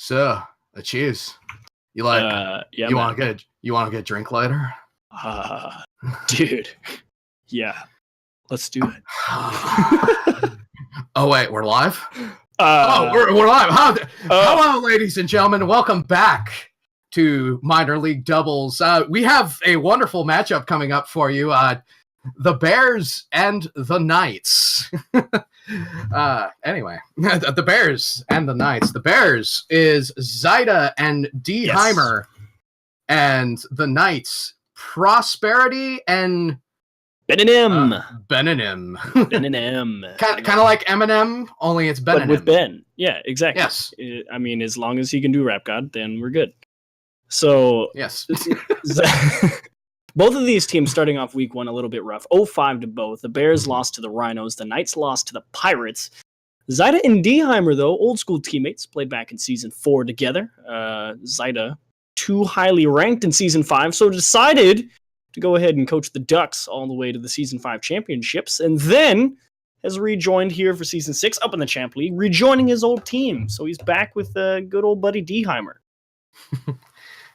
So, cheers. You like? Yeah. You want to get a drink later? Dude. Yeah. Let's do it. Oh wait, we're live. We're live. Hello, ladies and gentlemen. Welcome back to Minor League Doubles. We have a wonderful matchup coming up for you. The Bears and the Knights. Anyway, the Bears and the Knights. The Bears is Zyda and D. Yes. Heimer, and the Knights Prosperity and Benanim. Benanim. Kind of like Eminem, only it's Benanim. But with Ben. Yeah, exactly. Yes. I mean, as long as he can do Rap God, then we're good. So, yes. Both of these teams starting off week one a little bit rough. 0-5 to both. The Bears lost to the Rhinos. The Knights lost to the Pirates. Zyda and D. Heimer, though, old school teammates, played back in Season 4 together. Zyda, too highly ranked in Season 5, so decided to go ahead and coach the Ducks all the way to the Season 5 championships, and then has rejoined here for Season 6 up in the Champ League, rejoining his old team. So he's back with good old buddy D. Heimer.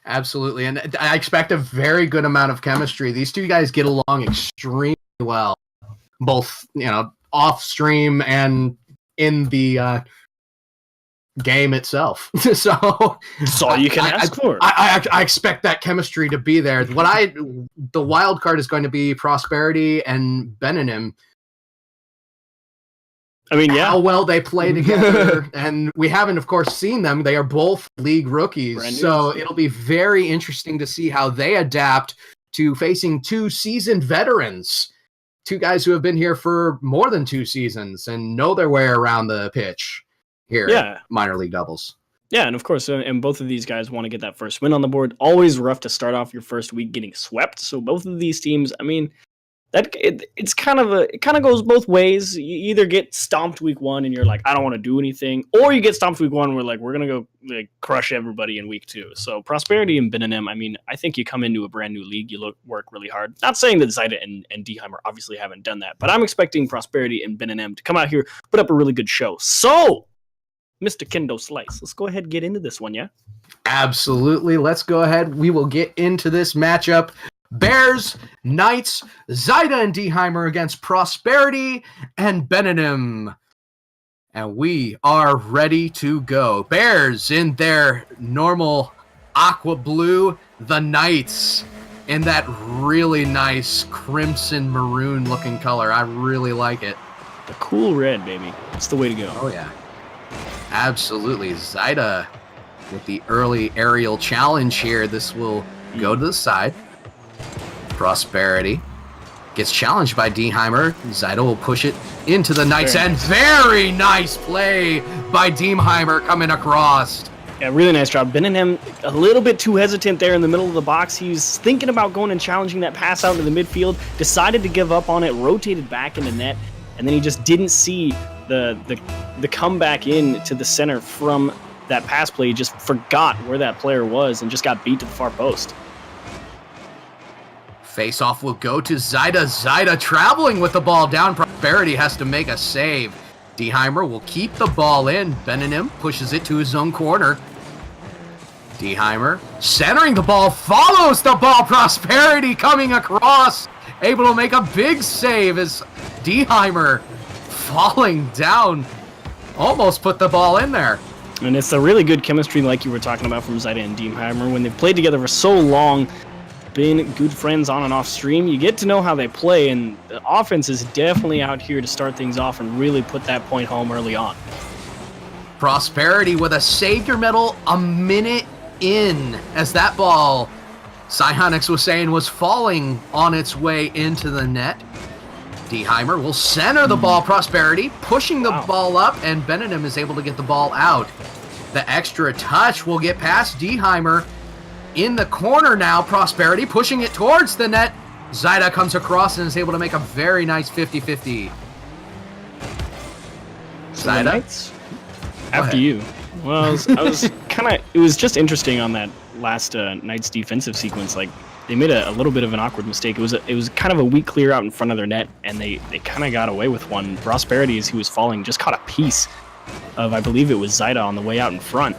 Absolutely, and I expect a very good amount of chemistry. These two guys get along extremely well, both off stream and in the game itself. So that's all you can ask for. I expect that chemistry to be there. The wild card is going to be Prosperity and Benanim. I mean, yeah. How well they play together. And we haven't, of course, seen them. They are both league rookies. So it'll be very interesting to see how they adapt to facing two seasoned veterans. Two guys who have been here for more than 2 seasons and know their way around the pitch here at Minor League Doubles. Yeah, and of course, and both of these guys want to get that first win on the board. Always rough to start off your first week getting swept. So both of these teams, I mean, it kind of goes both ways. You either get stomped week one and you're like, I don't want to do anything, or you get stomped week one and we're like, we're gonna go crush everybody in week 2. So Prosperity and Benanim, I mean, I think you come into a brand new league, you work really hard. Not saying that Zyda and D. Heimer obviously haven't done that, but I'm expecting Prosperity and Benanim to come out here, put up a really good show. So, Mr. Kendo Slice, let's go ahead and get into this one, yeah? Absolutely. Let's go ahead. We will get into this matchup. Bears, Knights, Zyda and D. Heimer against Prosperity and Benanim. And we are ready to go. Bears in their normal aqua blue. The Knights in that really nice crimson maroon looking color. I really like it. The cool red, baby. That's the way to go. Oh, yeah. Absolutely. Zyda with the early aerial challenge here. This will go to the side. Prosperity gets challenged by D. Heimer. Zyda will push it into the Knights, and very nice play by D. Heimer coming across. Yeah, really nice job. Benanim a little bit too hesitant there in the middle of the box. He's thinking about going and challenging that pass out into the midfield, decided to give up on it, rotated back into net, and then he just didn't see the comeback in to the center from that pass play. He just forgot where that player was and just got beat to the far post. Face-off will go to Zyda. Zyda traveling with the ball down. Prosperity has to make a save. D. Heimer will keep the ball in. Benanim pushes it to his own corner. D. Heimer centering the ball, follows the ball. Prosperity coming across, able to make a big save as D. Heimer falling down. Almost put the ball in there. And it's a really good chemistry like you were talking about from Zyda and D. Heimer. When they've played together for so long, been good friends on and off stream, you get to know how they play, and the offense is definitely out here to start things off and really put that point home early on. Prosperity with a Savior medal a minute in, as that ball, Psyonix was saying, was falling on its way into the net. D. Heimer will center the ball. Prosperity pushing the ball up, and Benanim is able to get the ball out. The extra touch will get past D. Heimer. In the corner now, Prosperity pushing it towards the net. Zyda comes across and is able to make a very nice 50-50. Zyda? After you. Well, it was just interesting on that last Knights defensive sequence. Like, they made a little bit of an awkward mistake. It was kind of a weak clear out in front of their net, and they kind of got away with one. Prosperity, as he was falling, just caught a piece of, I believe it was Zyda on the way out in front.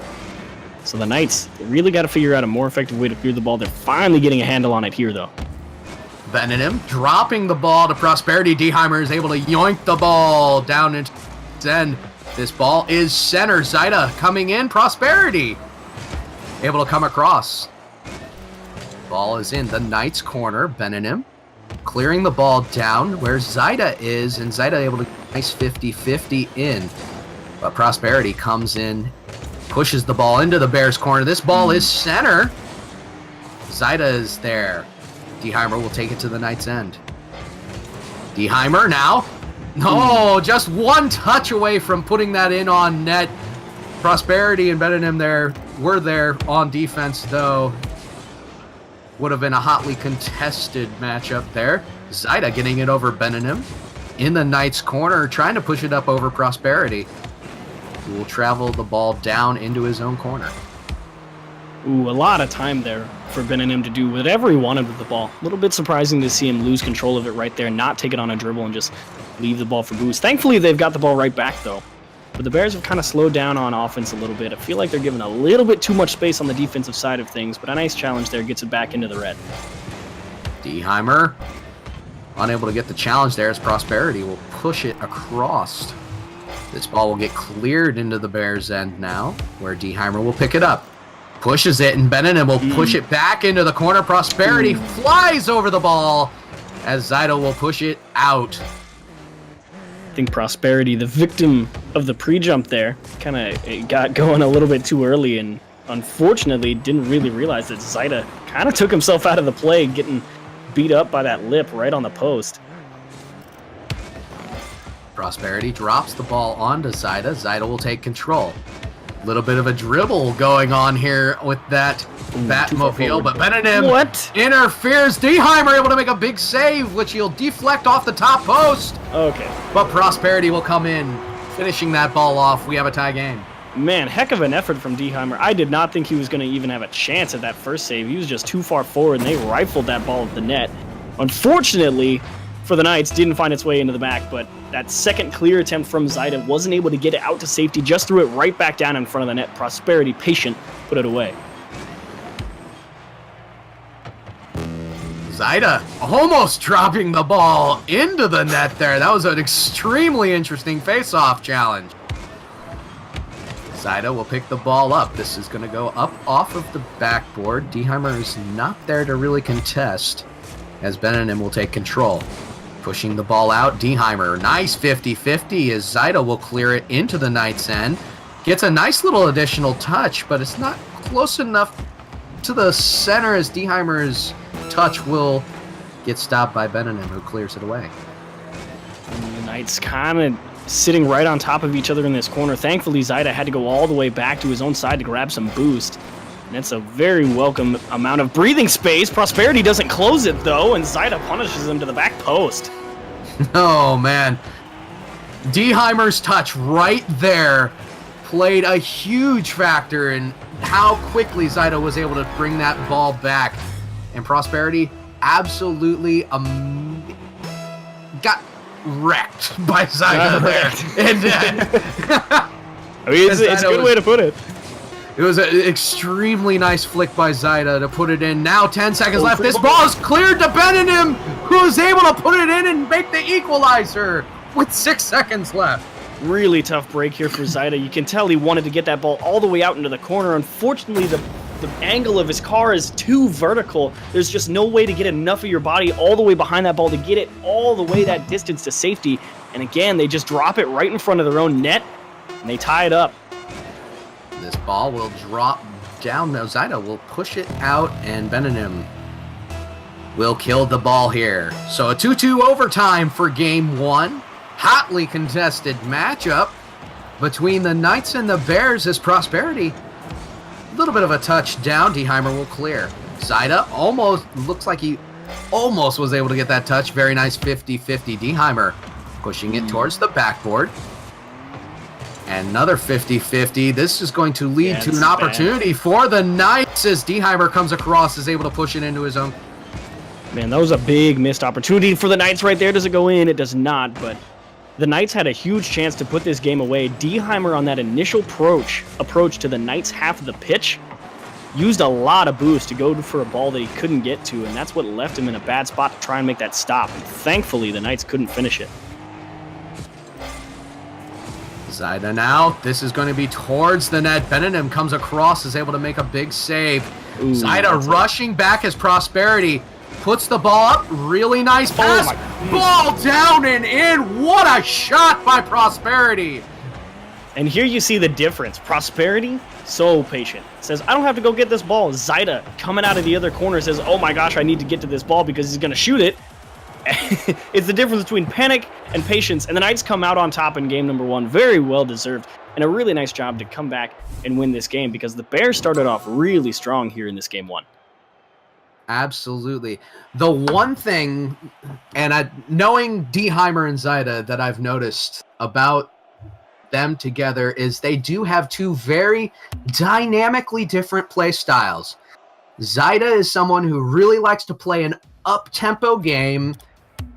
So the Knights really got to figure out a more effective way to clear the ball. They're finally getting a handle on it here, though. Benningham dropping the ball to Prosperity. Deheimer is able to yoink the ball down into its end. This ball is center. Zaida coming in. Prosperity able to come across. Ball is in the Knights corner. Benningham clearing the ball down where Zaida is, and Zaida able to nice 50-50 in. But Prosperity comes in, pushes the ball into the Bears corner. This ball is center. Zaida is there. Deheimer will take it to the Knights end. Deheimer now. No, just one touch away from putting that in on net. Prosperity and Benningham were there on defense, though. Would have been a hotly contested matchup there. Zaida getting it over Benningham in the Knights corner, trying to push it up over Prosperity, who will travel the ball down into his own corner. Ooh, a lot of time there for Benningham to do whatever he wanted with the ball. A little bit surprising to see him lose control of it right there, not take it on a dribble and just leave the ball for boost. Thankfully, they've got the ball right back, though. But the Bears have kind of slowed down on offense a little bit. I feel like they're giving a little bit too much space on the defensive side of things, but a nice challenge there gets it back into the red. Deheimer unable to get the challenge there as Prosperity will push it across. This ball will get cleared into the Bears' end now, where Deheimer will pick it up. Pushes it, and Benningham will push it back into the corner. Prosperity flies over the ball as Zaida will push it out. I think Prosperity, the victim of the pre-jump there, kind of got going a little bit too early and unfortunately didn't really realize that Zaida kind of took himself out of the play, getting beat up by that lip right on the post. Prosperity drops the ball onto Zaida. Zaida will take control. A little bit of a dribble going on here with that Batmobile, but Benningham interferes. Deheimer able to make a big save, which he'll deflect off the top post. Okay. But Prosperity will come in, finishing that ball off. We have a tie game. Man, heck of an effort from Deheimer. I did not think he was going to even have a chance at that first save. He was just too far forward, and they rifled that ball at the net. Unfortunately for the Knights, didn't find its way into the back, but that second clear attempt from Zaida wasn't able to get it out to safety, just threw it right back down in front of the net. Prosperity, patient, put it away. Zaida almost dropping the ball into the net there. That was an extremely interesting face-off challenge. Zaida will pick the ball up. This is going to go up off of the backboard. Deheimer is not there to really contest, as Benningham will take control. Pushing the ball out, Deheimer, nice 50-50 as Zaida will clear it into the Knights' end. Gets a nice little additional touch, but it's not close enough to the center as Deheimer's touch will get stopped by Benningham, who clears it away. And the Knights kind of sitting right on top of each other in this corner. Thankfully, Zaida had to go all the way back to his own side to grab some boost. And it's a very welcome amount of breathing space. Prosperity doesn't close it, though, and Zaida punishes him to the back post. Oh, man. Deheimer's touch right there played a huge factor in how quickly Zaida was able to bring that ball back. And Prosperity absolutely got wrecked by Zaida there. And, I mean, it's a good way to put it. It was an extremely nice flick by Zaida to put it in. Now 10 seconds left. This ball is cleared to Benningham, who is able to put it in and make the equalizer with 6 seconds left. Really tough break here for Zaida. You can tell he wanted to get that ball all the way out into the corner. Unfortunately, the angle of his car is too vertical. There's just no way to get enough of your body all the way behind that ball to get it all the way that distance to safety. And again, they just drop it right in front of their own net, and they tie it up. This ball will drop down. Zaida will push it out, and Benningham will kill the ball here. So a 2-2 overtime for game one. Hotly contested matchup between the Knights and the Bears as Prosperity. A little bit of a touchdown. Deheimer will clear. Zaida almost looks like he almost was able to get that touch. Very nice 50-50. Deheimer pushing it towards the backboard. And another 50-50. This is going to lead to an opportunity for the Knights as Deheimer comes across, is able to push it into his own. Man, that was a big missed opportunity for the Knights right there. Does it go in? It does not, but The Knights had a huge chance to put this game away. Deheimer on that initial approach to the Knights' half of the pitch used a lot of boost to go for a ball that he couldn't get to, and that's what left him in a bad spot to try and make that stop. And thankfully, the Knights couldn't finish it. Zaida now. This is going to be towards the net. Beninem comes across, is able to make a big save. Ooh, Zaida rushing back as Prosperity puts the ball up. Really nice pass. Ball down and in. What a shot by Prosperity. And here you see the difference. Prosperity, so patient. Says, I don't have to go get this ball. Zaida, coming out of the other corner, says, oh my gosh, I need to get to this ball because he's going to shoot it. It's the difference between panic and patience, and the Knights come out on top in game number 1. Very well deserved, and a really nice job to come back and win this game because the Bears started off really strong here in this game 1. Absolutely. The one thing, and knowing Deheimer and Zaida, that I've noticed about them together is they do have two very dynamically different play styles. Zaida is someone who really likes to play an up-tempo game,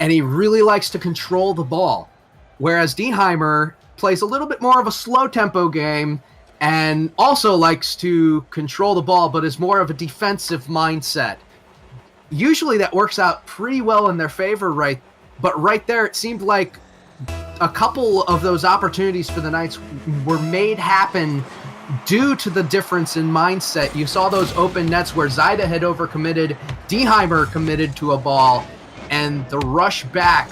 and he really likes to control the ball. Whereas Deheimer plays a little bit more of a slow-tempo game and also likes to control the ball, but is more of a defensive mindset. Usually that works out pretty well in their favor, but right there it seemed like a couple of those opportunities for the Knights were made happen due to the difference in mindset. You saw those open nets where Zaida had overcommitted, Deheimer committed to a ball, and the rush back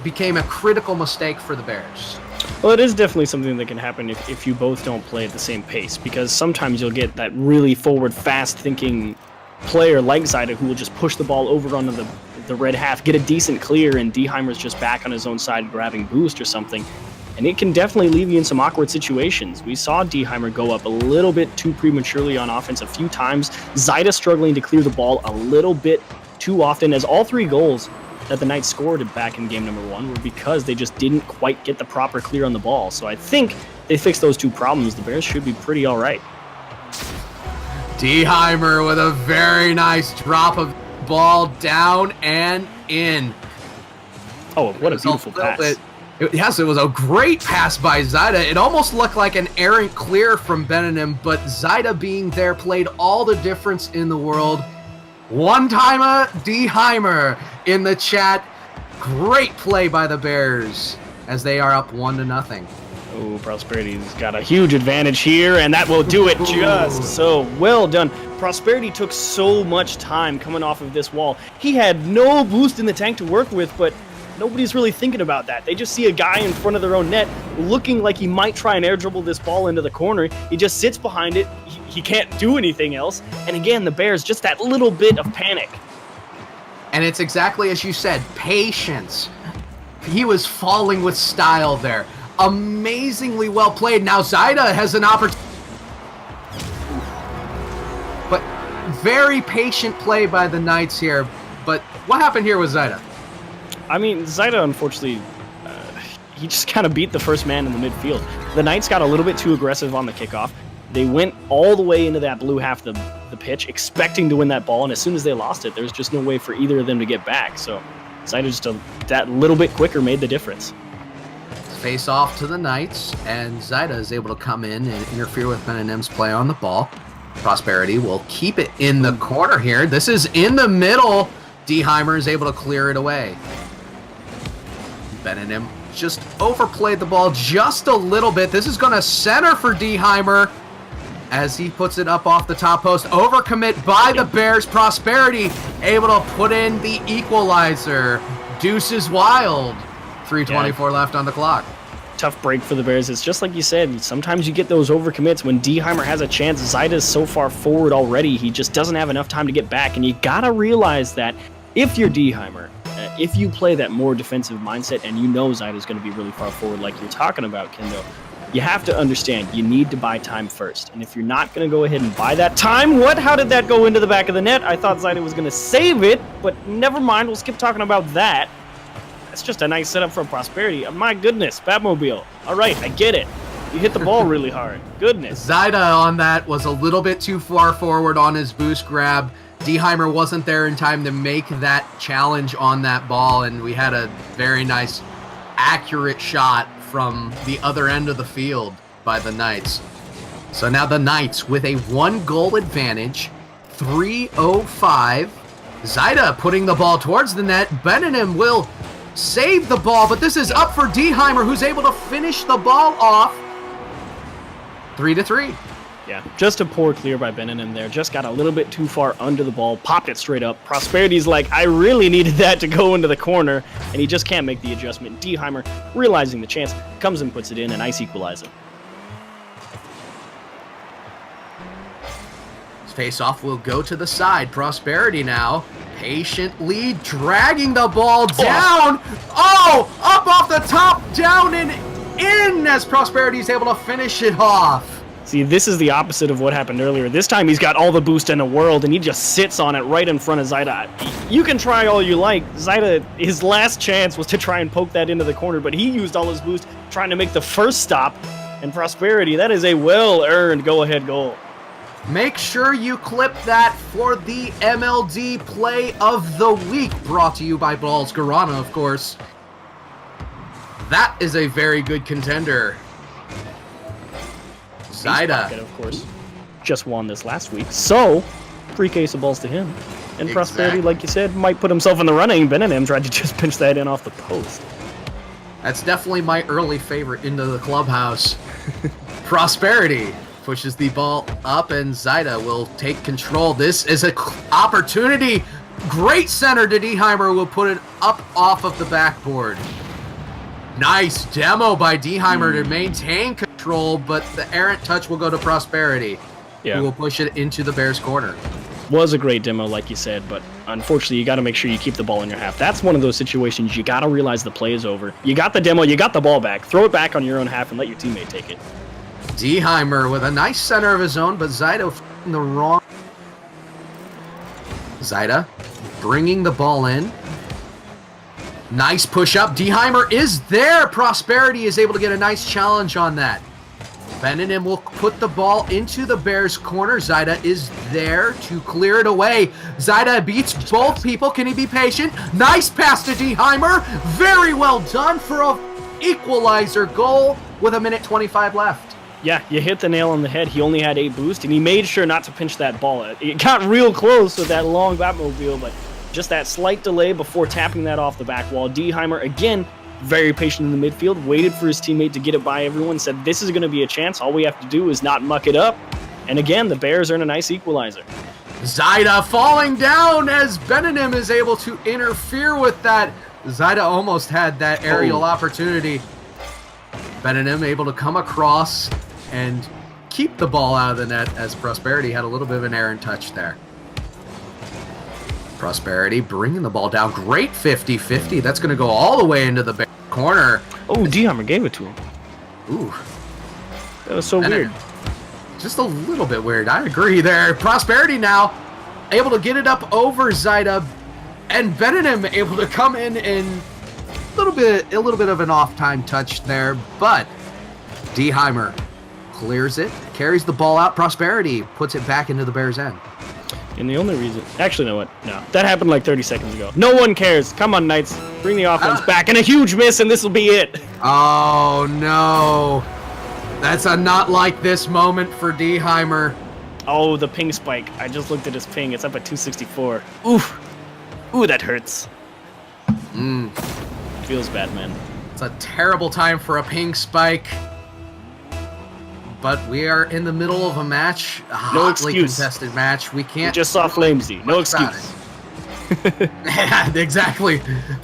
became a critical mistake for the Bears. Well, it is definitely something that can happen if you both don't play at the same pace, because sometimes you'll get that really forward, fast-thinking player like Zaida who will just push the ball over onto the red half, get a decent clear, and Deheimer's just back on his own side grabbing boost or something. And it can definitely leave you in some awkward situations. We saw Deheimer go up a little bit too prematurely on offense a few times. Zaida struggling to clear the ball a little bit too often, as all 3 goals that the Knights scored back in game number 1 were because they just didn't quite get the proper clear on the ball. So I think they fixed those 2 problems. The Bears should be pretty all right. Deheimer with a very nice drop of ball down and in. Oh, what a beautiful pass. Yes, it was a great pass by Zaida. It almost looked like an errant clear from Beninem, but Zaida being there played all the difference in the world. One-timer Deheimer in the chat. Great play by the Bears as they are up 1-0. Oh, Prosperity's got a huge advantage here, and that will do it just so well done. Prosperity took so much time coming off of this wall. He had no boost in the tank to work with, but nobody's really thinking about that. They just see a guy in front of their own net looking like he might try and air dribble this ball into the corner. He just sits behind it. He can't do anything else. And again, the Bears, just that little bit of panic. And it's exactly as you said, patience. He was falling with style there. Amazingly well played. Now Zaida has an opportunity. But very patient play by the Knights here. But what happened here with Zaida? I mean, Zaida, unfortunately, he just kind of beat the first man in the midfield. The Knights got a little bit too aggressive on the kickoff. They went all the way into that blue half of the pitch, expecting to win that ball, and as soon as they lost it, there was just no way for either of them to get back. So Zaida just that little bit quicker made the difference. Face off to the Knights, and Zaida is able to come in and interfere with Benenem's play on the ball. Prosperity will keep it in the corner here. This is in the middle. Deheimer is able to clear it away. Benenem just overplayed the ball just a little bit. This is going to center for Deheimer as he puts it up off the top post. Overcommit by the Bears. Prosperity able to put in the equalizer. Deuces wild. 3:24 left on the clock. Tough break for the Bears. It's just like you said, sometimes you get those overcommits when Deheimer has a chance. Zaida's so far forward already, he just doesn't have enough time to get back. And you got to realize that if you're Deheimer, if you play that more defensive mindset and you know Zaida's going to be really far forward like you're talking about, Kendo, you have to understand you need to buy time first. And if you're not going to go ahead and buy that time, how did that go into the back of the net? I thought Zaida was going to save it, but never mind. We'll skip talking about that. That's just a nice setup for Prosperity. My goodness, Batmobile. All right, I get it. You hit the ball really hard. Goodness. Zaida on that was a little bit too far forward on his boost grab. Deheimer wasn't there in time to make that challenge on that ball, and we had a very nice accurate shot from the other end of the field by the Knights. So now the Knights with a 1-goal advantage, 3:05. Zaida putting the ball towards the net. Benningham will save the ball, but this is up for Deheimer, who's able to finish the ball off. 3-3. Yeah, just a poor clear by Benningham there. Just got a little bit too far under the ball, popped it straight up. Prosperity's like, I really needed that to go into the corner, and he just can't make the adjustment. Deheimer, realizing the chance, comes and puts it in, a nice equalizer. Face-off will go to the side. Prosperity now, patiently dragging the ball down. Oh, up off the top, down and in as Prosperity is able to finish it off. See, this is the opposite of what happened earlier. This time he's got all the boost in the world, and he just sits on it right in front of Zaida. You can try all you like. Zaida, his last chance was to try and poke that into the corner, but he used all his boost trying to make the first stop. And Prosperity, that is a well-earned go-ahead goal. Make sure you clip that for the MLD Play of the Week, brought to you by Balls Guarana, of course. That is a very good contender. Zaida, of course, just won this last week, so 3 case of balls to him. And Prosperity, like you said, might put himself in the running. Benningham tried to just pinch that in off the post. That's definitely my early favorite into the clubhouse. Prosperity pushes the ball up, and Zaida will take control. This is an opportunity. Great center to Deheimer, will put it up off of the backboard. Nice demo by Deheimer to maintain control, but the errant touch will go to Prosperity, who will push it into the Bears' corner. Was a great demo, like you said, but unfortunately, you got to make sure you keep the ball in your half. That's one of those situations you got to realize the play is over. You got the demo, you got the ball back. Throw it back on your own half and let your teammate take it. Deheimer with a nice center of his own, but Zaida in the wrong. Zaida bringing the ball in. Nice push up. Deheimer is there. Prosperity is able to get a nice challenge on that. Benningham will put the ball into the Bears' corner. Zaida is there to clear it away. Zaida beats both people. Can he be patient? Nice pass to Deheimer. Very well done for an equalizer goal with 1:25 left. Yeah, you hit the nail on the head. He only had 8 boost, and he made sure not to pinch that ball. It got real close with that long Batmobile, but just that slight delay before tapping that off the back wall. Deheimer, again, very patient in the midfield, waited for his teammate to get it by everyone, said this is going to be a chance. All we have to do is not muck it up. And again, the Bears earn a nice equalizer. Zaida falling down as Benningham is able to interfere with that. Zaida almost had that aerial opportunity. Benningham able to come across and keep the ball out of the net as Prosperity had a little bit of an errant touch there. Prosperity bringing the ball down. Great 50-50. That's going to go all the way into the corner. Oh, Deheimer gave it to him. Ooh. That was so weird. Just a little bit weird. I agree there. Prosperity now able to get it up over Zaida, and Benningham able to come in and a little bit of an off-time touch there, but Deheimer clears it, carries the ball out. Prosperity puts it back into the Bears' end. And the only reason... Actually, you know what? No. That happened like 30 seconds ago. No one cares. Come on, Knights. Bring the offense back. And a huge miss, and this will be it. Oh, no. That's a not like this moment for Deheimer. Oh, the ping spike. I just looked at his ping. It's up at 264. Oof. Ooh, that hurts. Feels bad, man. It's a terrible time for a ping spike. But we are in the middle of a match, a hotly contested match. We can't. We just saw Flamesy. No excuse. Yeah, exactly.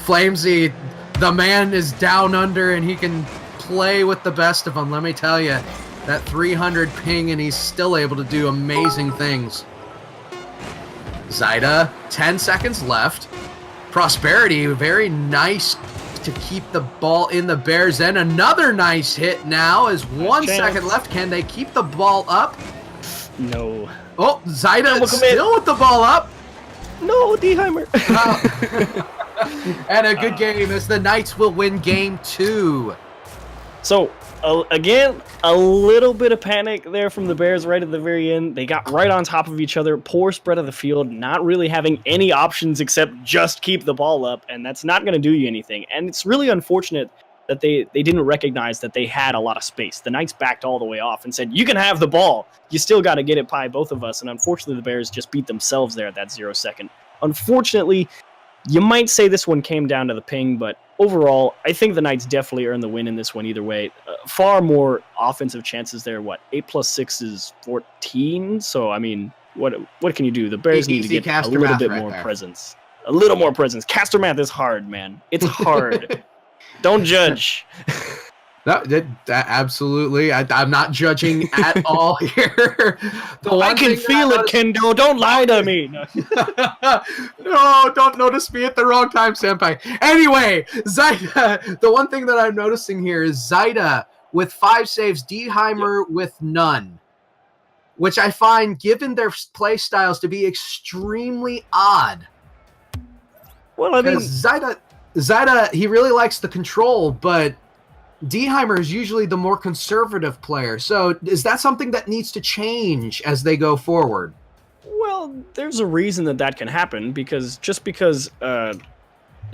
Flamesy, the man is down under, and he can play with the best of them. Let me tell you, that 300 ping, and he's still able to do amazing things. Zaida, 10 seconds left. Prosperity, very nice to keep the ball in the Bears' end. Another nice hit now as 1 second left. Can they keep the ball up? No. Oh, Zaida still with the ball up. No, Deheimer. And a good game as the Knights will win game 2. So, again, a little bit of panic there from the Bears right at the very end. They got right on top of each other. Poor spread of the field, not really having any options except just keep the ball up, and that's not going to do you anything. And it's really unfortunate that they didn't recognize that they had a lot of space. The Knights backed all the way off and said, you can have the ball. You still got to get it by both of us. And unfortunately, the Bears just beat themselves there at that 0 second. Unfortunately, you might say this one came down to the ping, but overall, I think the Knights definitely earned the win in this one either way. Far more offensive chances there. 8 plus 6 is 14. So, I mean, what can you do? The Bears need to get a little bit more presence. A little more presence. Caster math is hard, man. It's hard. Don't judge. No, absolutely. I'm not judging at all here. I can feel it, Kendo. Don't lie to me. No, don't notice me at the wrong time, senpai. Anyway, Zaida, the one thing that I'm noticing here is Zaida with 5 saves, Deheimer with none, which I find, given their play styles, to be extremely odd. Well, I mean, Zaida, he really likes the control, but Deheimer is usually the more conservative player. So is that something that needs to change as they go forward? Well, there's a reason that can happen, because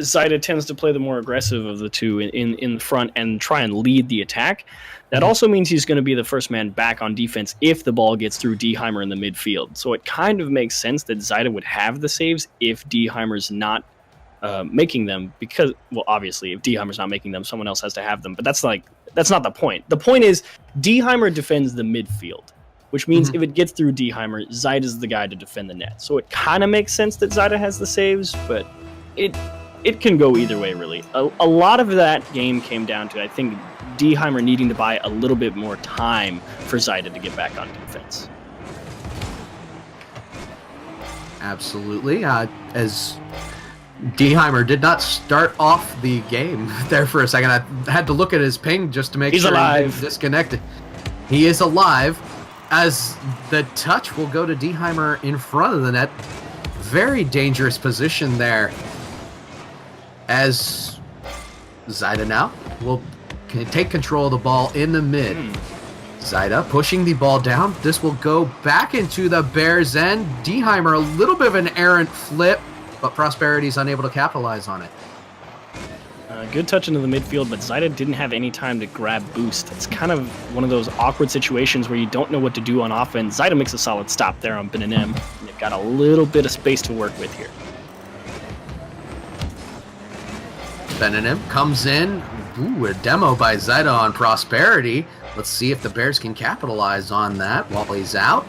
Zaida tends to play the more aggressive of the two in the front and try and lead the attack. That also means he's going to be the first man back on defense if the ball gets through Deheimer in the midfield. So it kind of makes sense that Zaida would have the saves if Deheimer's not making them, because, well, obviously if Deheimer's not making them, someone else has to have them, but that's not the point. The point is Deheimer defends the midfield, which means if it gets through Deheimer, Zaida's the guy to defend the net. So it kind of makes sense that Zaida has the saves, but it can go either way, really. A lot of that game came down to, I think, Deheimer needing to buy a little bit more time for Zaida to get back on defense. Absolutely. As Deheimer did not start off the game there for a second. I had to look at his ping just to make sure he didn't disconnect. He is alive, as the touch will go to Deheimer in front of the net. Very dangerous position there, as Zaida now will take control of the ball in the mid. Zaida pushing the ball down. This will go back into the Bears' end. Deheimer, a little bit of an errant flip, but Prosperity's unable to capitalize on it. Good touch into the midfield, but Zaida didn't have any time to grab boost. It's kind of one of those awkward situations where you don't know what to do on offense. Zaida makes a solid stop there on Ben and they've got a little bit of space to work with here. Ben comes in. Ooh, a demo by Zaida on Prosperity. Let's see if the Bears can capitalize on that while he's out.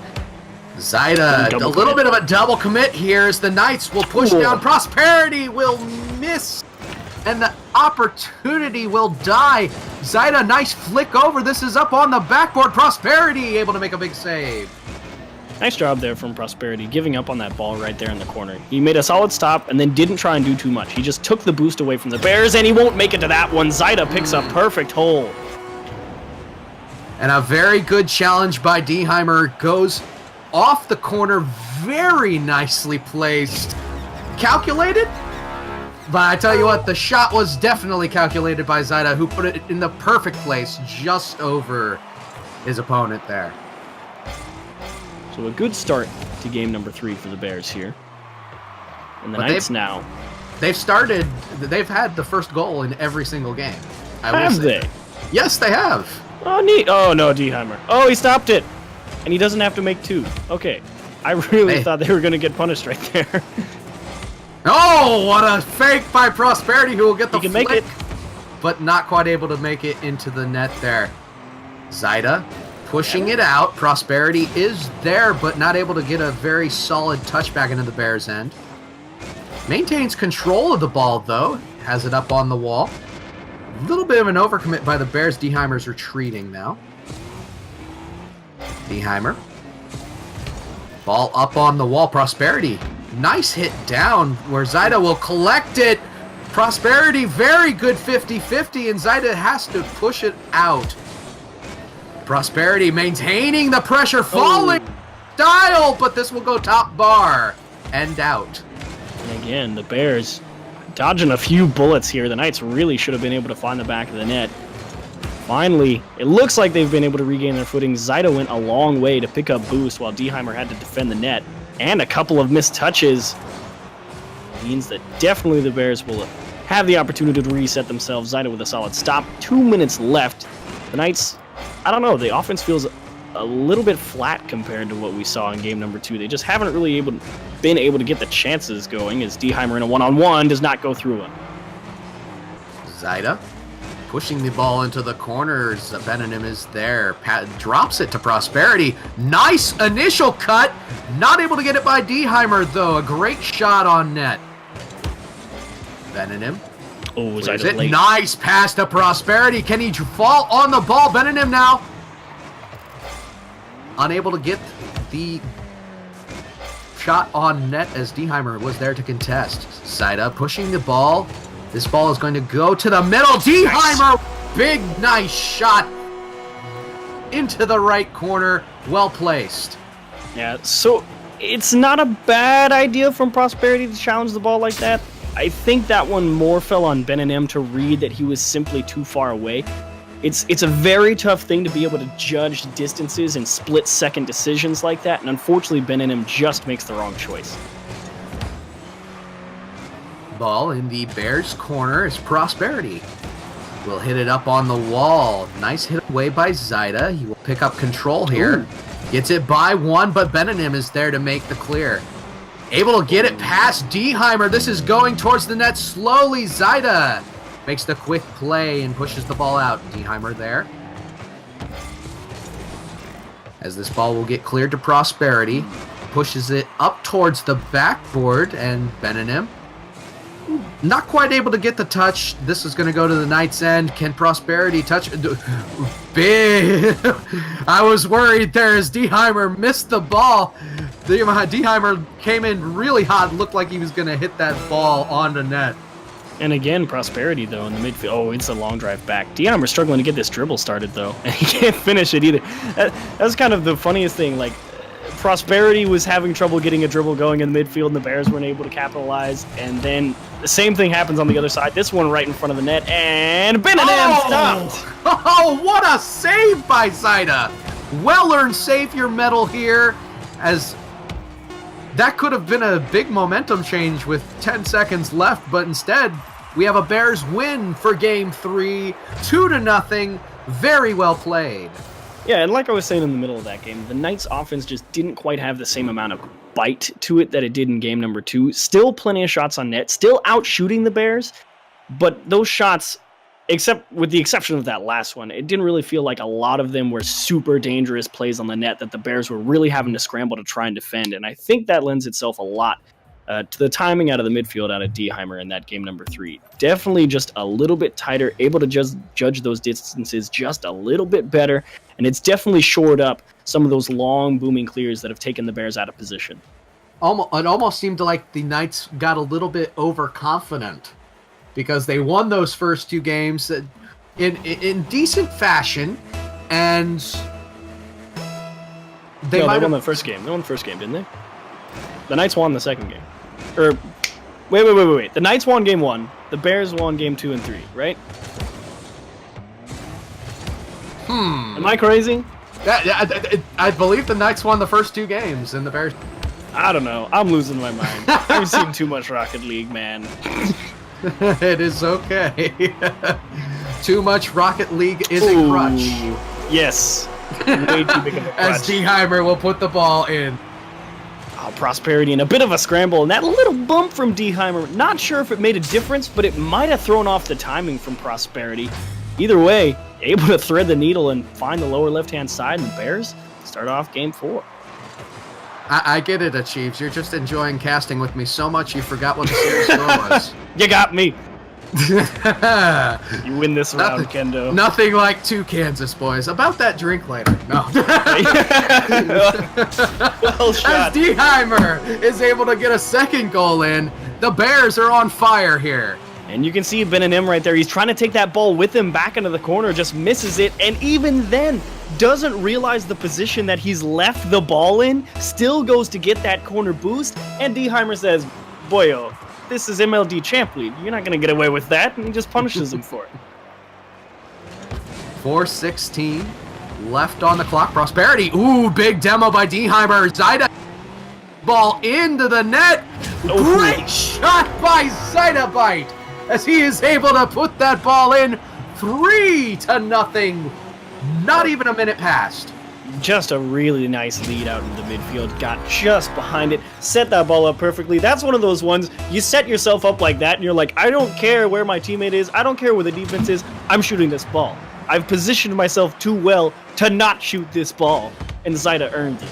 Zaida, a little bit of a double commit here as the Knights will push down. Prosperity will miss, and the opportunity will die. Zaida, nice flick over. This is up on the backboard. Prosperity able to make a big save. Nice job there from Prosperity, giving up on that ball right there in the corner. He made a solid stop and then didn't try and do too much. He just took the boost away from the Bears, and he won't make it to that one. Zaida picks a perfect hole. And a very good challenge by Deheimer goes off the corner, very nicely placed. Calculated? But I tell you what, the shot was definitely calculated by Zaida, who put it in the perfect place, just over his opponent there. So a good start to game number 3 for the Bears here. And the Knights now. They've had the first goal in every single game. Have they? Yes, they have. Oh, neat. Oh, no, Deheimer. Oh, he stopped it. And he doesn't have to make 2. Okay. I really thought they were going to get punished right there. Oh, what a fake by Prosperity, who will get the flick. He can make it. But not quite able to make it into the net there. Zaida pushing it out. Prosperity is there, but not able to get a very solid touchback into the Bears' end. Maintains control of the ball, though. Has it up on the wall. A little bit of an overcommit by the Bears. Deheimer's retreating now. Deheimer. Ball up on the wall. Prosperity. Nice hit down where Zaida will collect it. Prosperity, very good 50-50, and Zaida has to push it out. Prosperity maintaining the pressure, falling style, but this will go top bar and out. And again, the Bears dodging a few bullets here. The Knights really should have been able to find the back of the net. Finally, it looks like they've been able to regain their footing. Zaida went a long way to pick up boost while Deheimer had to defend the net. And a couple of missed touches means that definitely the Bears will have the opportunity to reset themselves. Zyda with a solid stop. 2 minutes left. The Knights, I don't know, the offense feels a little bit flat compared to what we saw in game number 2. They just haven't really been able to get the chances going, as Deheimer in a one-on-one does not go through one. Zyda pushing the ball into the corners. Benanim is there. Pat drops it to Prosperity. Nice initial cut. Not able to get it by Deheimer, though. A great shot on net. Benanim. Oh, Is Zyda it? late. Nice pass to Prosperity. Can he fall on the ball? Benanim now unable to get the shot on net as Deheimer was there to contest. Zyda pushing the ball. This ball is going to go to the middle. Deheimer, big nice shot into the right corner. Well placed. Yeah, so it's not a bad idea from Prosperity to challenge the ball like that. I think that one more fell on Benanim to read that he was simply too far away. It's a very tough thing to be able to judge distances and split-second decisions like that, and unfortunately Benanim just makes the wrong choice. Ball in the Bears' corner is Prosperity. Will hit it up on the wall. Nice hit away by Zyda. He will pick up control here. Ooh. Gets it by one, but Benanim is there to make the clear. Able to get it past Deheimer. This is going towards the net slowly. Zyda makes the quick play and pushes the ball out. Deheimer there. As this ball will get cleared to Prosperity. Pushes it up towards the backboard, and Benanim not quite able to get the touch. This is going to go to the Knights' end. Can Prosperity touch? Big. I was worried there as Deheimer missed the ball. Deheimer came in really hot. Looked like he was going to hit that ball onto net. And again, Prosperity, though, in the midfield. Oh, it's a long drive back. Deheimer's struggling to get this dribble started, though. And he can't finish it either. That's kind of the funniest thing. Like, Prosperity was having trouble getting a dribble going in the midfield, and the Bears weren't able to capitalize. And then the same thing happens on the other side. This one right in front of the net, and Benanim stopped. Oh, what a save by Zyda. Well-earned savior medal here, as that could have been a big momentum change with 10 seconds left, but instead we have a Bears win for Game 3, 2-0. Very well played. Yeah, and like I was saying in the middle of that game, the Knights offense just didn't quite have the same amount of bite to it that it did in game number 2. Still plenty of shots on net, still out shooting the Bears, but those shots, except with the exception of that last one, it didn't really feel like a lot of them were super dangerous plays on the net that the Bears were really having to scramble to try and defend, and I think that lends itself a lot to the timing out of the midfield out of Deheimer in that game number 3. Definitely just a little bit tighter, able to just judge those distances just a little bit better, and it's definitely shored up some of those long booming clears that have taken the Bears out of position. It almost seemed like the Knights got a little bit overconfident because they won those first 2 games in decent fashion, and they won the first game. They won the first game, didn't they? The Knights won the second game. Or wait. The Knights won game 1. The Bears won game 2 and 3, right? Am I crazy? I believe the Knights won the first 2 games, and the Bears... I don't know. I'm losing my mind. I've seen too much Rocket League, man. It is okay. Too much Rocket League is a crutch. Yes. Way too big of a crutch. As Deheimer will put the ball in. Oh, Prosperity and a bit of a scramble, and that little bump from Deheimer, not sure if it made a difference, but it might have thrown off the timing from Prosperity. Either way, able to thread the needle and find the lower left-hand side, and the Bears start off game 4. I get it, Achieves. You're just enjoying casting with me so much you forgot what the series score was. You got me. You win this round, Kendo. Nothing like 2 Kansas boys. About that drink later. No. Well shot. As Deheimer is able to get a second goal in, the Bears are on fire here. And you can see Benanim right there. He's trying to take that ball with him back into the corner, just misses it, and even then doesn't realize the position that he's left the ball in, still goes to get that corner boost, and Deheimer says, boyo, this is MLD Champ League. You're not going to get away with that, and he just punishes him for it. 4:16 left on the clock. Prosperity. Ooh, big demo by Deheimer. Zyda. Ball into the net. Oh. Great shot by Zyda Bite. as he is able to put that ball in 3-0. Not even a minute passed. Just a really nice lead out in the midfield. Got just behind it, set that ball up perfectly. That's one of those ones, you set yourself up like that and you're like, I don't care where my teammate is, I don't care where the defense is, I'm shooting this ball. I've positioned myself too well to not shoot this ball, and Zyda earned it.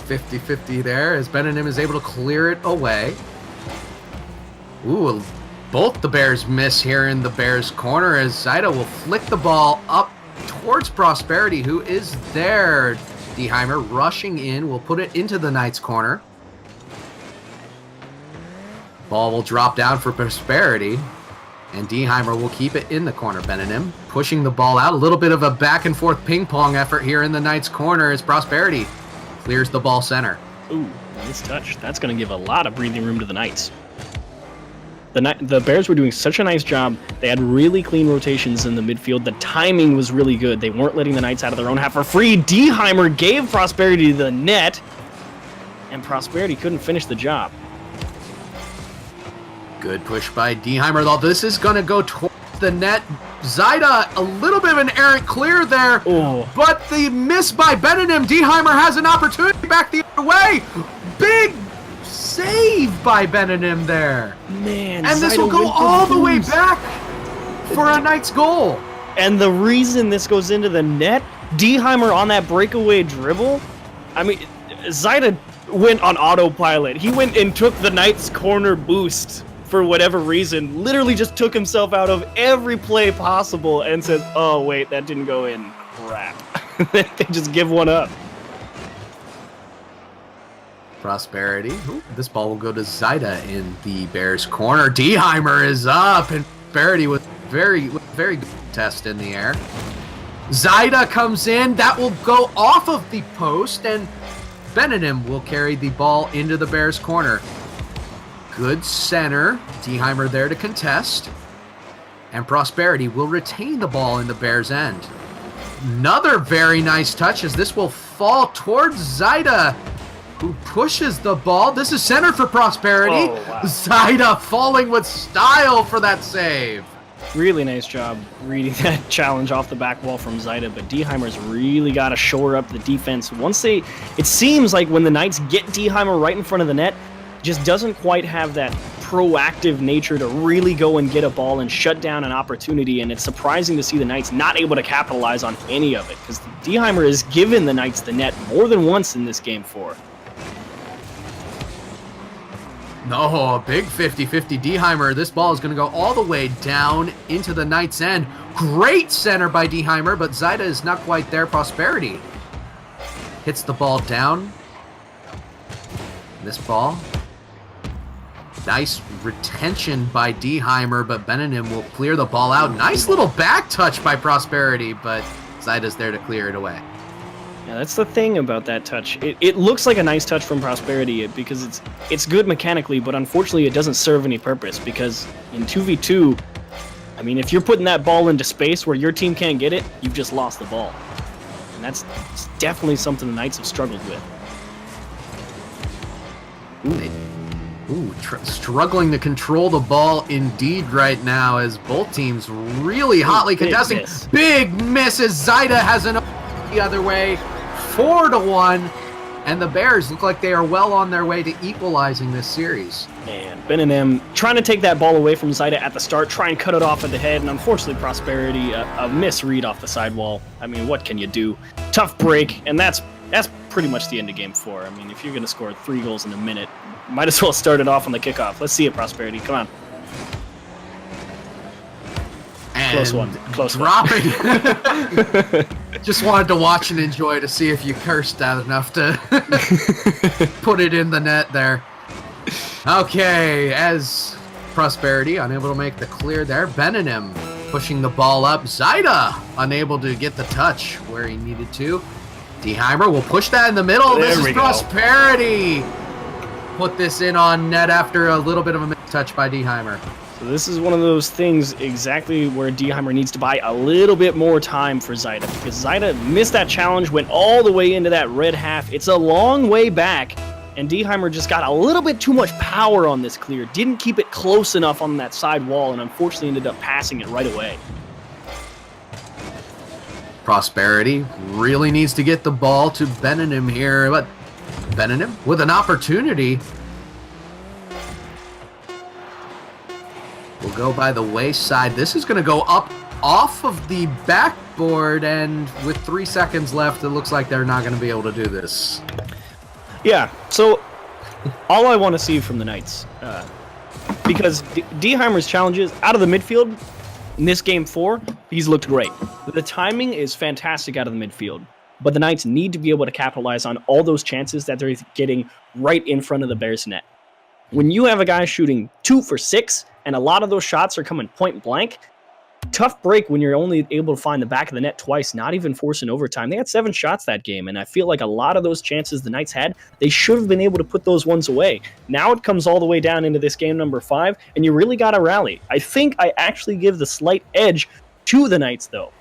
50-50 there as Benham is able to clear it away. Ooh, both the Bears miss here in the Bears' corner as Zyda will flick the ball up towards Prosperity, who is there. Deheimer rushing in will put it into the Knights' corner. Ball will drop down for Prosperity, and Deheimer will keep it in the corner. Benham pushing the ball out. A little bit of a back and forth ping pong effort here in the Knights' corner as Prosperity clears the ball center. Ooh, nice touch. That's going to give a lot of breathing room to the Knights. The Bears were doing such a nice job. They had really clean rotations in the midfield. The timing was really good. They weren't letting the Knights out of their own half for free. Deheimer gave Prosperity the net, and Prosperity couldn't finish the job. Good push by Deheimer, though. This is going to go towards the net. Zyda, a little bit of an errant clear there, but the miss by Benham. Deheimer has an opportunity back the other way. Big save by Benham there. Man, and this Zyda will go all the way back for a Knights goal. And the reason this goes into the net, Deheimer on that breakaway dribble, I mean, Zyda went on autopilot. He went and took the Knights corner boost for whatever reason, literally just took himself out of every play possible and says, oh wait, that didn't go in. Crap. They just give one up. Prosperity. Ooh, this ball will go to Zyda in the Bears' corner. Deheimer is up, and Prosperity with very good test in the air. Zyda comes in. That will go off of the post, and Benham will carry the ball into the Bears' corner. Good center. Deheimer there to contest. And Prosperity will retain the ball in the Bears' end. Another very nice touch as this will fall towards Zyda, who pushes the ball. This is center for Prosperity. Oh, wow. Zyda falling with style for that save. Really nice job reading that challenge off the back wall from Zyda, but Deheimer's really got to shore up the defense. It seems like when the Knights get Deheimer right in front of the net, just doesn't quite have that proactive nature to really go and get a ball and shut down an opportunity, and it's surprising to see the Knights not able to capitalize on any of it, because Deheimer has given the Knights the net more than once in this game 4. No, a big 50-50 Deheimer. This ball is going to go all the way down into the Knights' end. Great center by Deheimer, but Zyda is not quite there. Prosperity hits the ball down. This ball. Nice retention by Deheimer, but Benham will clear the ball out. Nice little back touch by Prosperity, but Zyda's there to clear it away. Yeah, that's the thing about that touch. It looks like a nice touch from Prosperity because it's good mechanically, but unfortunately it doesn't serve any purpose because in 2v2, I mean, if you're putting that ball into space where your team can't get it, you've just lost the ball. And that's definitely something the Knights have struggled with. Struggling to control the ball indeed right now as both teams really hotly contesting. Big misses. Zyda has an the other way, 4-1, and the Bears look like they are well on their way to equalizing this series. And Benham trying to take that ball away from Zyda at the start, try and cut it off at the head, and unfortunately Prosperity, a misread off the sidewall. I mean, what can you do? Tough break, and that's pretty much the end of game 4. I mean, if you're going to score 3 goals in a minute, might as well start it off on the kickoff. Let's see it, Prosperity. Come on. And close one. Close dropping. one. Just wanted to watch and enjoy to see if you cursed out enough to put it in the net there. Okay, as Prosperity unable to make the clear there. Benham pushing the ball up. Zyda unable to get the touch where he needed to. Deheimer will push that in the middle. This is Prosperity. Put this in on net after a little bit of a mistouch by Deheimer. So this is one of those things exactly where Deheimer needs to buy a little bit more time for Zyda, because Zyda missed that challenge, went all the way into that red half. It's a long way back, And Deheimer just got a little bit too much power on this clear. Didn't keep it close enough on that side wall, and unfortunately ended up passing it right away. Prosperity really needs to get the ball to Benanim here, but Benanim with an opportunity. Will go by the wayside. This is going to go up off of the backboard, and with 3 seconds left, it looks like they're not going to be able to do this. Yeah, so all I want to see from the Knights, because Deheimer's challenges out of the midfield, in this game 4, he's looked great. The timing is fantastic out of the midfield, but the Knights need to be able to capitalize on all those chances that they're getting right in front of the Bears' net. When you have a guy shooting 2 for 6, and a lot of those shots are coming point blank, tough break when you're only able to find the back of the net twice, not even forcing overtime. They had 7 shots that game, and I feel like a lot of those chances the Knights had, they should have been able to put those ones away. Now it comes all the way down into this game number 5, and you really got to rally. I think I actually give the slight edge to the Knights, though,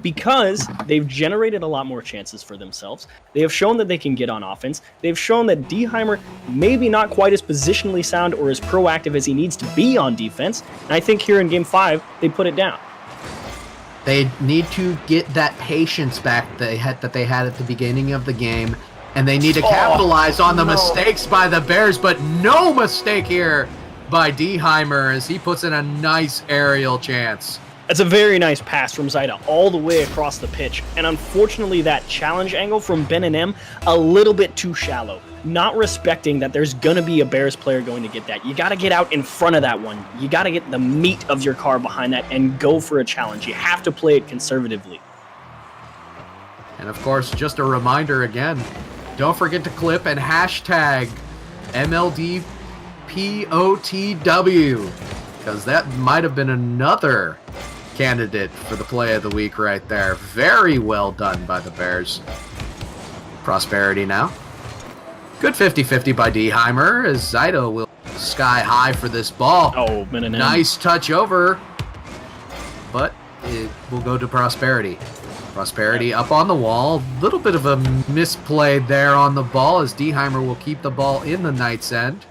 because they've generated a lot more chances for themselves. They have shown that they can get on offense. They've shown that Deheimer maybe not quite as positionally sound or as proactive as he needs to be on defense. And I think here in Game 5, they put it down. They need to get that patience back that they had at the beginning of the game, and they need to capitalize on the mistakes by the Bears, but no mistake here by Deheimer as he puts in a nice aerial chance. It's a very nice pass from Zaida all the way across the pitch, and unfortunately that challenge angle from Ben and M a little bit too shallow, not respecting that there's going to be a Bears player going to get that. You got to get out in front of that one. You got to get the meat of your car behind that and go for a challenge. You have to play it conservatively. And of course, just a reminder again, don't forget to clip and hashtag MLDPOTW, because that might have been another candidate for the play of the week right there. Very well done by the Bears. Prosperity now. Good 50-50 by Deheimer as Zaida will sky high for this ball. Oh, man. Nice touch over, but it will go to Prosperity. Prosperity up on the wall. Little bit of a misplay there on the ball as Deheimer will keep the ball in the Knights' end.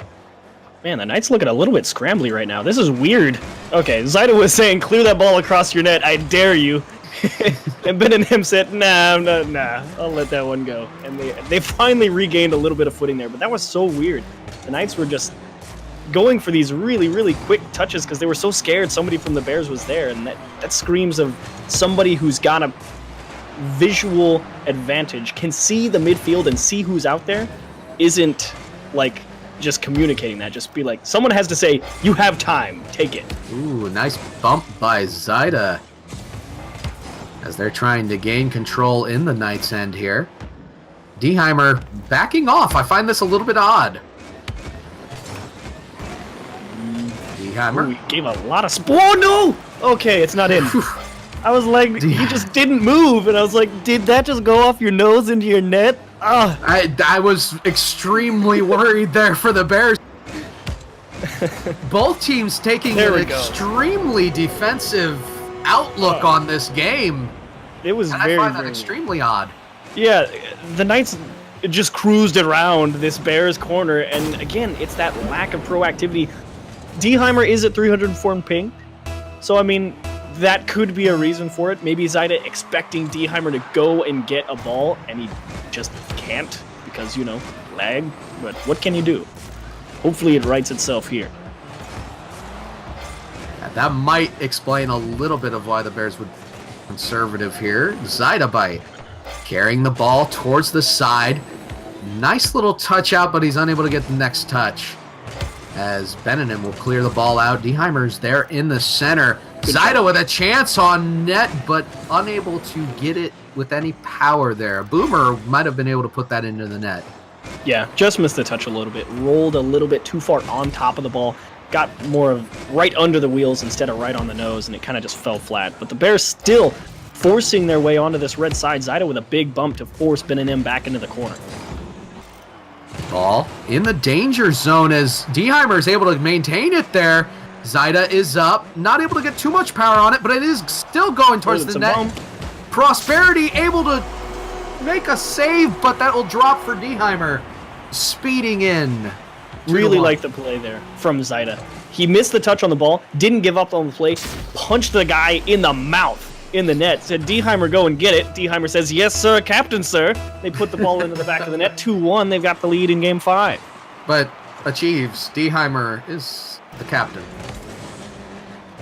Man, the Knights looking a little bit scrambly right now. This is weird. Okay, Zaida was saying, clear that ball across your net. I dare you. And Ben and him said, nah, I'll let that one go. And they finally regained a little bit of footing there, but that was so weird. The Knights were just going for these really, really quick touches because they were so scared somebody from the Bears was there, and that screams of somebody who's got a visual advantage, can see the midfield and see who's out there, isn't like just communicating that. Just be like, someone has to say, you have time, take it. Ooh, nice bump by Zaida as they're trying to gain control in the Knights' end here. Deheimer backing off. I find this a little bit odd. Deheimer. Ooh, he gave a lot of oh no! Okay, it's not in. I was like, he just didn't move, and I was like, did that just go off your nose into your net? I was extremely worried there for the Bears. Both teams taking an extremely defensive outlook on this game. It was and very, I find that extremely odd. Yeah, the Knights just cruised around this Bears corner, and again, it's that lack of proactivity. Deheimer is at 304 ping, so I mean, that could be a reason for it. Maybe Zaida expecting Deheimer to go and get a ball, and he just can't because, you know, lag. But what can you do? Hopefully it rights itself here. That might explain a little bit of why the Bears would be conservative here. Zaida bite, carrying the ball towards the side. Nice little touch out, but he's unable to get the next touch. As Benanim will clear the ball out. Deheimer's there in the center. Zaida with a chance on net, but unable to get it with any power there. Boomer might have been able to put that into the net. Yeah, just missed the touch a little bit. Rolled a little bit too far on top of the ball. Got more of right under the wheels instead of right on the nose, and it kind of just fell flat. But the Bears still forcing their way onto this red side. Zaida with a big bump to force Ben and M back into the corner. Ball in the danger zone as Deheimer is able to maintain it there. Zaida is up, not able to get too much power on it, but it is still going towards the net. Bump. Prosperity able to make a save, but that will drop for Deheimer. speeding in. Really like the play there from Zaida. He missed the touch on the ball, didn't give up on the play, punched the guy in the mouth in the net, said, Deheimer, go and get it. Deheimer says, yes, sir, captain, sir. They put the ball into the back of the net, 2-1. They've got the lead in Game 5. But achieves. Deheimer is the captain.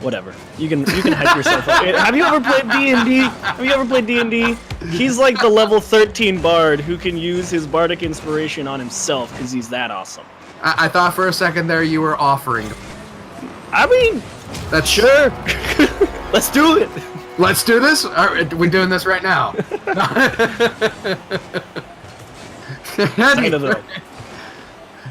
Whatever. You can hype yourself up. Have you ever played D&D? He's like the level 13 bard who can use his bardic inspiration on himself because he's that awesome. I thought for a second there you were offering. I mean, that's sure. Let's do it. Let's do this? We're doing this right now. Anyway,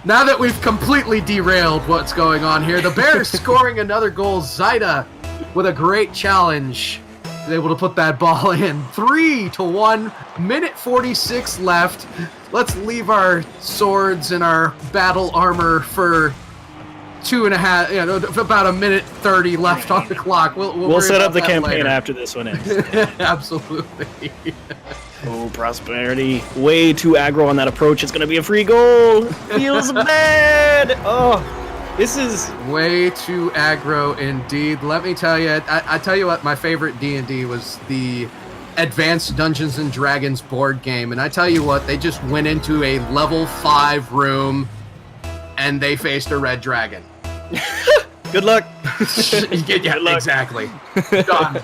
now that we've completely derailed what's going on here, the Bears scoring another goal. Zaida with a great challenge is able to put that ball in. 3-1, minute 46 left. Let's leave our swords and our battle armor for 2.5, about a minute 30 left on the clock. We'll set up the campaign later. After this one ends. Absolutely. Oh, Prosperity. Way too aggro on that approach. It's going to be a free goal. Feels bad. Oh, this is... way too aggro indeed. Let me tell you, I tell you what, my favorite D&D was the Advanced Dungeons & Dragons board game. And I tell you what, they just went into a level 5 room and they faced a red dragon. Good luck. Yeah, Good luck. Exactly. Done.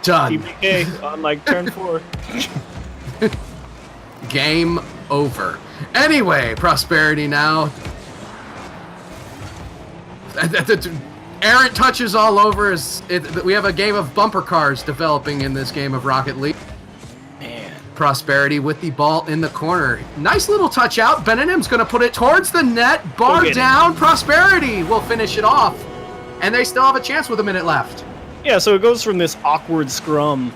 TPK on like turn 4. Game over. Anyway, Prosperity now. Errant touches all over. We have a game of bumper cars developing in this game of Rocket League. Man. Prosperity with the ball in the corner. Nice little touch out. Benenim's going to put it towards the net. Bar down. Prosperity will finish it off. And they still have a chance with a minute left. Yeah, so it goes from this awkward scrum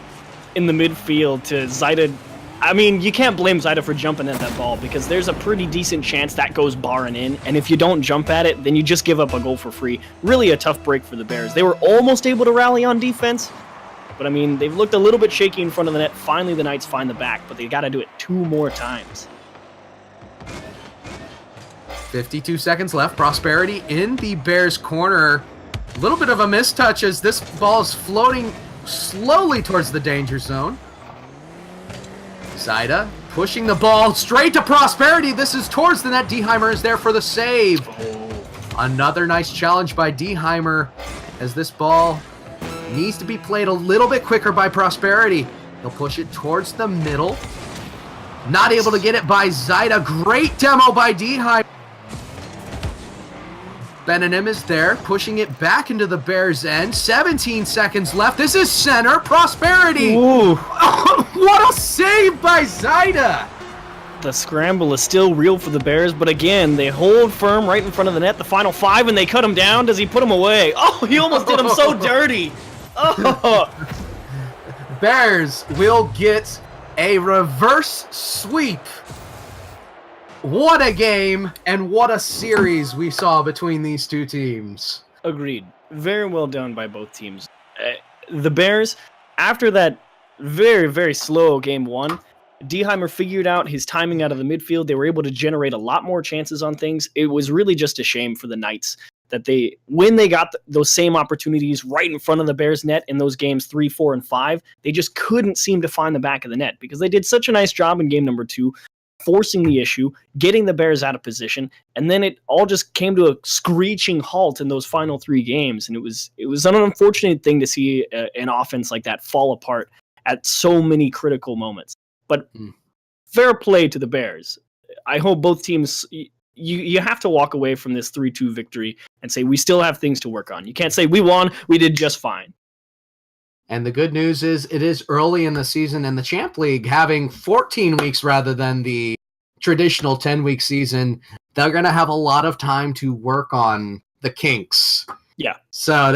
in the midfield to Zaida. I mean, you can't blame Zaida for jumping at that ball because there's a pretty decent chance that goes barring in. And if you don't jump at it, then you just give up a goal for free. Really a tough break for the Bears. They were almost able to rally on defense. But, I mean, they've looked a little bit shaky in front of the net. Finally, the Knights find the back, but they got to do it 2 more times. 52 seconds left. Prosperity in the Bears' corner. A little bit of a mistouch as this ball is floating slowly towards the danger zone. Zaida pushing the ball straight to Prosperity. This is towards the net. Deheimer is there for the save. Another nice challenge by Deheimer as this ball needs to be played a little bit quicker by Prosperity. He'll push it towards the middle. Not able to get it by Zaida. Great demo by Deheimer. Benenim is there, pushing it back into the Bears' end. 17 seconds left. This is center. Prosperity. Ooh. What a save by Zaida. The scramble is still real for the Bears, but again, they hold firm right in front of the net. The final 5, and they cut him down. Does he put him away? Oh, he almost did him so dirty. Oh. Bears will get a reverse sweep. What a game and what a series we saw between these two teams. Agreed. Very well done by both teams. The Bears, after that very, very slow game 1, Deheimer figured out his timing out of the midfield. They were able to generate a lot more chances on things. It was really just a shame for the Knights that when they got those same opportunities right in front of the Bears' net in those games 3, 4, and 5, they just couldn't seem to find the back of the net because they did such a nice job in game number 2, forcing the issue, getting the Bears out of position, and then it all just came to a screeching halt in those final 3 games. And it was an unfortunate thing to see an offense like that fall apart at so many critical moments. But fair play to the Bears. I hope both teams, you have to walk away from this 3-2 victory and say we still have things to work on. You can't say we won, we did just fine. And the good news is it is early in the season, and the Champ League having 14 weeks rather than the traditional 10-week season, they're going to have a lot of time to work on the kinks. Yeah. So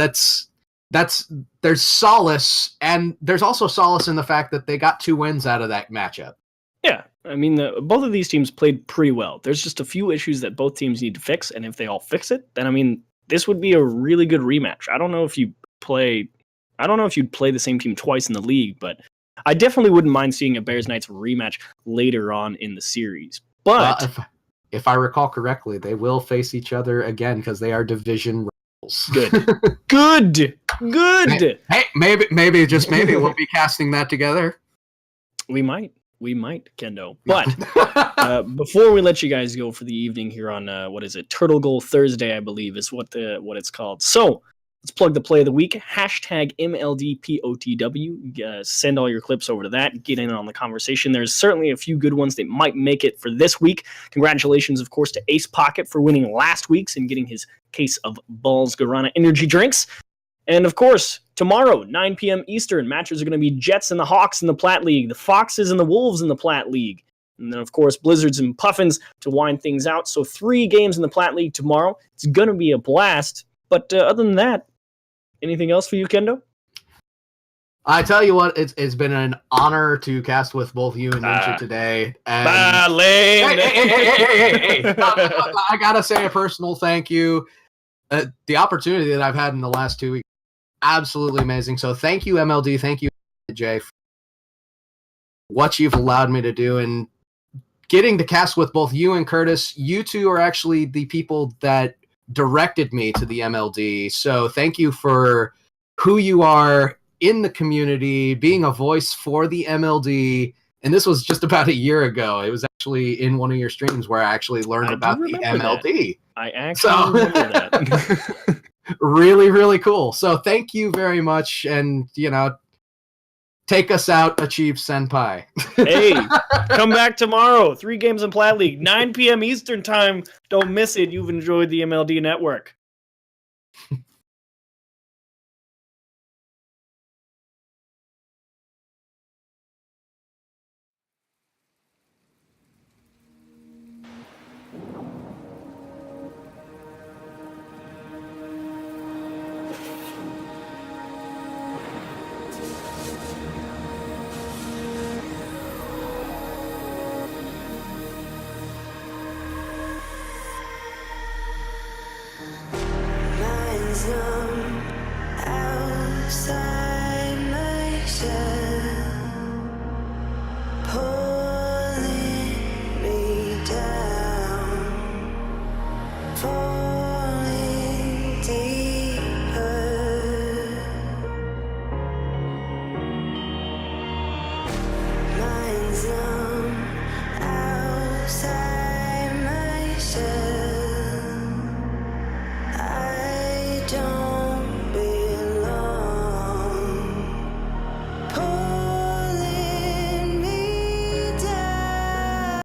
there's solace, and there's also solace in the fact that they got 2 wins out of that matchup. Yeah. I mean, both of these teams played pretty well. There's just a few issues that both teams need to fix, and if they all fix it, then, I mean, this would be a really good rematch. I don't know if you'd play the same team twice in the league, but I definitely wouldn't mind seeing a Bears Knights rematch later on in the series. But if I recall correctly, they will face each other again because they are division rivals. Good. Hey, maybe, just maybe, we'll be casting that together. We might, Kendo. But before we let you guys go for the evening here on what is it, Turtle Goal Thursday, I believe is what it's called. So let's plug the play of the week. Hashtag MLDPOTW. Send all your clips over to that. Get in on the conversation. There's certainly a few good ones that might make it for this week. Congratulations, of course, to Ace Pocket for winning last week's and getting his case of Balls Guarana energy drinks. And of course, tomorrow, 9 p.m. Eastern, matches are going to be Jets and the Hawks in the Platte League, the Foxes and the Wolves in the Platte League, and then, of course, Blizzards and Puffins to wind things out. So 3 games in the Platte League tomorrow. It's going to be a blast. But other than that, anything else for you, Kendo? I tell you what, it's been an honor to cast with both you and Ninja today. And lame. Hey. I gotta say a personal thank you. The opportunity that I've had in the last 2 weeks, absolutely amazing. So thank you, MLD. Thank you, Jay, for what you've allowed me to do. And getting to cast with both you and Curtis, you two are actually the people that directed me to the MLD. So thank you for who you are in the community, being a voice for the MLD. And this was just about a year ago. It was actually in one of your streams where I actually learned about the MLD. I actually remember that. Really, really cool. So thank you very much. And, take us out, Achieve Senpai. Hey, come back tomorrow. 3 games in Platte League, 9 p.m. Eastern time. Don't miss it. You've enjoyed the MLD Network. Don't